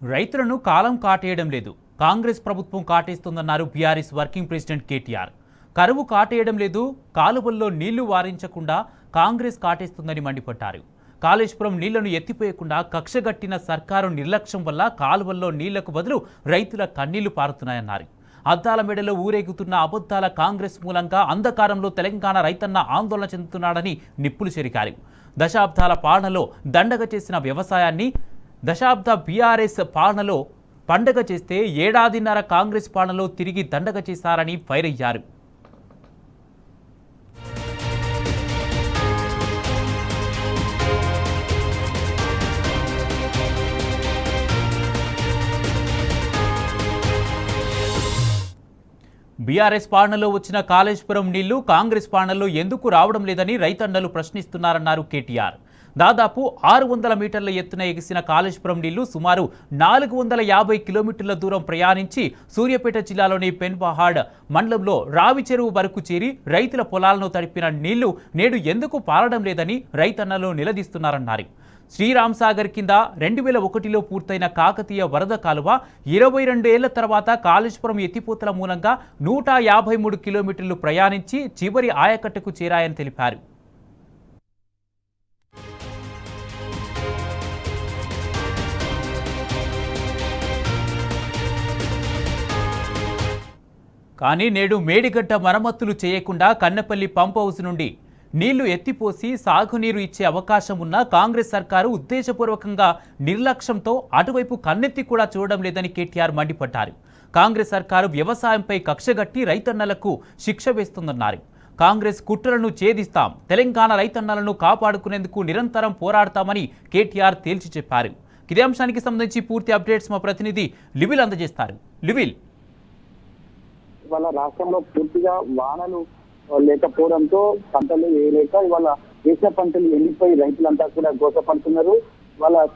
రైతులను కాలం కాటేయడం లేదు, కాంగ్రెస్ ప్రభుత్వం కాటేస్తుందన్నారు బీఆర్ఎస్ వర్కింగ్ ప్రెసిడెంట్ కేటీఆర్. కరువు కాటేయడం లేదు, కాలువల్లో నీళ్లు వారించకుండా కాంగ్రెస్ కాటేస్తుందని మండిపడ్డారు. కాళేశ్వరం నీళ్లను ఎత్తిపోయకుండా కక్షగట్టిన సర్కారు నిర్లక్ష్యం వల్ల కాలువల్లో నీళ్లకు బదులు రైతుల కన్నీళ్లు పారుతున్నాయన్నారు. అద్దాల మెడలో ఊరేగుతున్న అబద్ధాల కాంగ్రెస్ మూలంగా అంధకారంలో తెలంగాణ రైతన్న ఆందోళన చెందుతున్నాడని నిప్పులు చెరికారు. దశాబ్దాల పాలనలో దండగ చేసిన వ్యవసాయాన్ని దశాబ్ద బీఆర్ఎస్ పాలనలో పండగ చేస్తే ఏడాదిన్నర కాంగ్రెస్ పాలనలో తిరిగి దండగ చేశారని ఫైర్ అయ్యారు. బీఆర్ఎస్ పాలనలో వచ్చిన కాళేశ్వరం నీళ్లు కాంగ్రెస్ పాలనలో ఎందుకు రావడం లేదని రైతన్నలు ప్రశ్నిస్తున్నారన్నారు కేటీఆర్. దాదాపు 600 మీటర్ల ఎత్తున ఎగిసిన కాళేశ్వరం నీళ్లు సుమారు 450 కిలోమీటర్ల దూరం ప్రయాణించి సూర్యాపేట జిల్లాలోని పెన్పహాడ్ మండలంలో రావి చెరువు వరకు చేరి రైతుల పొలాలను తడిపిన నీళ్లు నేడు ఎందుకు పారడం లేదని రైతన్నలు నిలదీస్తున్నారన్నారు. శ్రీరామ్ సాగర్ కింద 2001లో పూర్తయిన కాకతీయ వరద కాలువ 22 ఏళ్ల తర్వాత కాళేశ్వరం ఎత్తిపోతల మూలంగా 153 కిలోమీటర్లు ప్రయాణించి చివరి ఆయకట్టుకు చేరాయని తెలిపారు. కానీ నేడు మేడిగడ్డ మరమ్మతులు చేయకుండా కన్నెపల్లి పంప్ హౌస్ నుండి నీళ్లు ఎత్తిపోసి సాగునీరు ఇచ్చే అవకాశం ఉన్న కాంగ్రెస్ సర్కారు ఉద్దేశపూర్వకంగా నిర్లక్ష్యంతో అటువైపు కన్నెత్తి కూడా చూడడం లేదని కేటీఆర్ మండిపడ్డారు. కాంగ్రెస్ సర్కారు వ్యవసాయంపై కక్షగట్టి రైతన్నలకు శిక్ష వేస్తుందన్నారు. కాంగ్రెస్ కుట్రలను ఛేదిస్తాం, తెలంగాణ రైతన్నలను కాపాడుకునేందుకు నిరంతరం పోరాడతామని కేటీఆర్ తేల్చి చెప్పారు. ఇదే అంశానికి సంబంధించి పూర్తి అప్డేట్స్ మా ప్రతినిధి లివిల్ అందజేస్తారు. లివిల్, ఇవాళ రాష్ట్రంలో పూర్తిగా వానలు లేకపోవడంతో పంటలు వేయలేక ఇవాళ వేసిన పంటలు ఎండిపోయి రైతులంతా కూడా గోసపడుతున్నారు.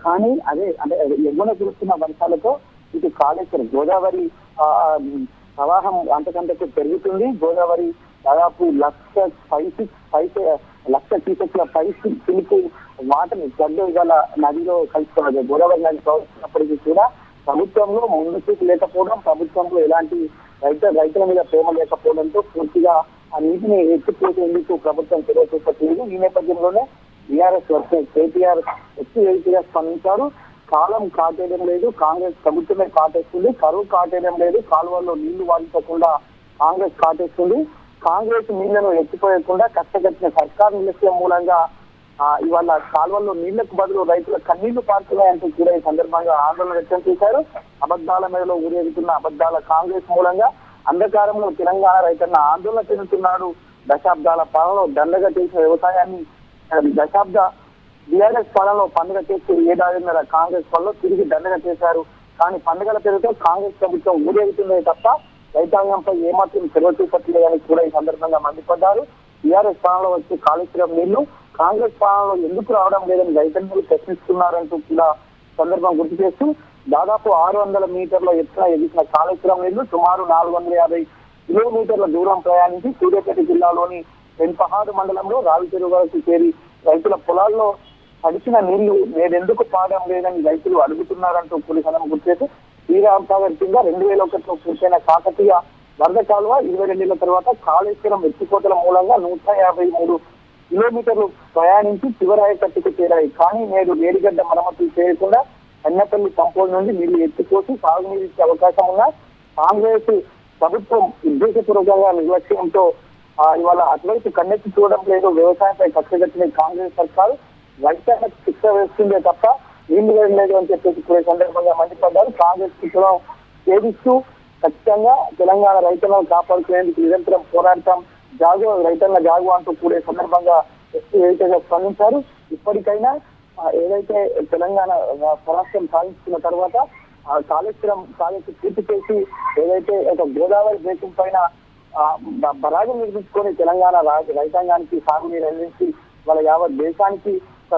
కానీ అదే అంటే ఎగువన కురుస్తున్న వర్షాలతో ఇటు కాళేశ్వరం గోదావరి ప్రవాహం అంతకంతకు పెరుగుతుంది. గోదావరి దాదాపు 1,00,000 క్యూసెక్ల పైకి వాటర్ గడ్డ ఇవాళ నదిలో కలుసుకోవాలి. గోదావరి నది ప్రవహిస్తున్నప్పటికీ కూడా ప్రభుత్వంలో ముందు చూపు లేకపోవడం, ప్రభుత్వంలో ఎలాంటి రైతుల మీద ప్రేమ లేకపోవడంతో పూర్తిగా ఆ నీటిని ఎత్తిపోసేందుకు ప్రభుత్వం చర్య చూపట్లేదు. ఈ నేపథ్యంలోనే బీఆర్ఎస్ వర్కింగ్ కేటీఆర్ ఎత్తిగా స్పందించారు. కాలం కాటేయడం లేదు, కాంగ్రెస్ ప్రభుత్వమే కాటేస్తుంది. కరువు కాటేయడం లేదు, కాలువల్లో నీళ్లు వాడించకుండా కాంగ్రెస్ కాటేస్తుంది. కాంగ్రెస్ నీళ్లను ఎత్తిపోయకుండా కష్టగట్టిన సర్కారు నిర్లక్ష్యం మూలంగా ఇవాళ కాలువల్లో నీళ్లకు బదులు రైతుల కన్నీళ్లు పారుతున్నాయంటూ కూడా ఈ సందర్భంగా ఆందోళన వ్యక్తం చేశారు. అబద్ధాల మేడలో ఊరేగుతున్న అబద్ధాల కాంగ్రెస్ మూలంగా అంధకారంలో తెలంగాణ రైతన్న ఆందోళన చెందుతున్నాడు. దశాబ్దాల పాలనలో దండగా చేసిన వ్యవసాయాన్ని దశాబ్ద బీఆర్ఎస్ పాలనలో పండుగ చేసి ఏడాదిన్నర కాంగ్రెస్ పాలనలో తిరిగి దండగా చేశారు. కానీ పండుగల పేరుతో కాంగ్రెస్ ప్రభుత్వం ఊరేగుతుందే తప్ప రైతాంగంపై ఏమాత్రం చొరవ చూపట్లేదని కూడా ఈ సందర్భంగా మండిపడ్డారు. బీఆర్ఎస్ పాలనలో వచ్చి కాళేశ్వరం నీళ్లు కాంగ్రెస్ పాలనలో ఎందుకు రావడం లేదని రైతన్నలు ప్రశ్నిస్తున్నారంటూ కూడా సందర్భం గుర్తు చేస్తూ దాదాపు 600 మీటర్ల ఎత్తున ఎగిసిన కాళేశ్వరం నీళ్లు సుమారు 450 కిలోమీటర్ల దూరం ప్రయాణించి సూర్యాపేట జిల్లాలోని పెన్పహాడ్ మండలంలో రావి చెరువు వరకు చేరి రైతుల పొలాల్లో తడిచిన నీళ్లు నేడెందుకు పాడడం లేదని రైతులు అడుగుతున్నారంటూ పోలీసులను గుర్తు చేసి శ్రీరామ్ సాగర్ కింద 2001లో పూర్తయిన కాకతీయ వరద కాలువ 22 ఏళ్ల తర్వాత కాళేశ్వరం ఎత్తిపోతల మూలంగా 153 కిలోమీటర్లు ప్రయాణించి చివరాయ కట్టుకు చేరాయి. కానీ నేడు మేడిగడ్డ మరమ్మతులు చేయకుండా కన్నెపల్లి పంపుల నుండి నీళ్లు ఎత్తిపోసి సాగునీరు ఇచ్చే అవకాశం ఉన్న కాంగ్రెస్ ప్రభుత్వం ఉద్దేశపూర్వకంగా నిర్లక్ష్యంతో ఇవాళ అటువైపు కన్నెత్తి చూడడం లేదు. వ్యవసాయంపై కక్షగట్టిన కాంగ్రెస్ సర్కారు రైతాంగానికి శిక్ష వేస్తుందే తప్ప నీళ్లు వేయలేదు అని చెప్పేసి కూడా సందర్భంగా మండిపడ్డారు. కాంగ్రెస్ శిక్షను ఛేదిస్తూ ఖచ్చితంగా తెలంగాణ రైతులను కాపాడుకునేందుకు నిరంతరం పోరాడతాం, జాగు రైతన్న జాగు అంటూ కూడా సందర్భంగా ఏదైతే స్పందించారు. ఇప్పటికైనా ఏదైతే తెలంగాణ రాష్ట్రం సాధించుకున్న తర్వాత కాళేశ్వరం ప్రాజెక్టు పూర్తి చేసి ఏదైతే ఒక గోదావరి దేశం పైన బరాజు నిర్మించుకొని తెలంగాణ రైతాంగానికి సాగునీరు అందించి వాళ్ళ యావత్ దేశానికి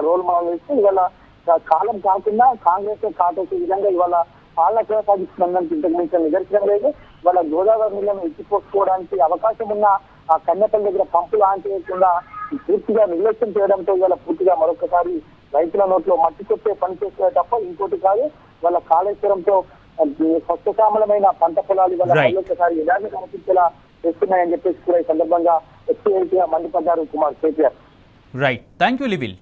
రోల్ మోడల్ ఇస్తూ ఇవాళ కాలం కాకుండా కాంగ్రెస్ కాటేసే విధంగా ఇవాళ పాలన కొనసాగిస్తుందని ఇంతకు మించిన నిదర్శనం లేదు. వాళ్ళ గోదావరి నీళ్లను ఎత్తిపోసుకోవడానికి అవకాశం ఉన్న ఆ కన్నెపల్లి దగ్గర పంపులు ఆన్ చేయకుండా పూర్తిగా నిర్లక్ష్యం చేయడంతో ఇవాళ పూర్తిగా మరొకసారి రైతుల నోట్లో మట్టి కొట్టే పని చేస్తే తప్ప ఇంకోటి కాదు. వాళ్ళ కాళేశ్వరంతో స్వచ్ఛశ్యామలమైన పంట పొలాలు వాళ్ళ Right. ఒకసారి ఎలాగ కనిపించేలా చేస్తున్నాయని చెప్పేసి కూడా ఈ సందర్భంగా ఎత్తి మండిపడ్డారు Kumar KTR. Right, thank you లివిల్.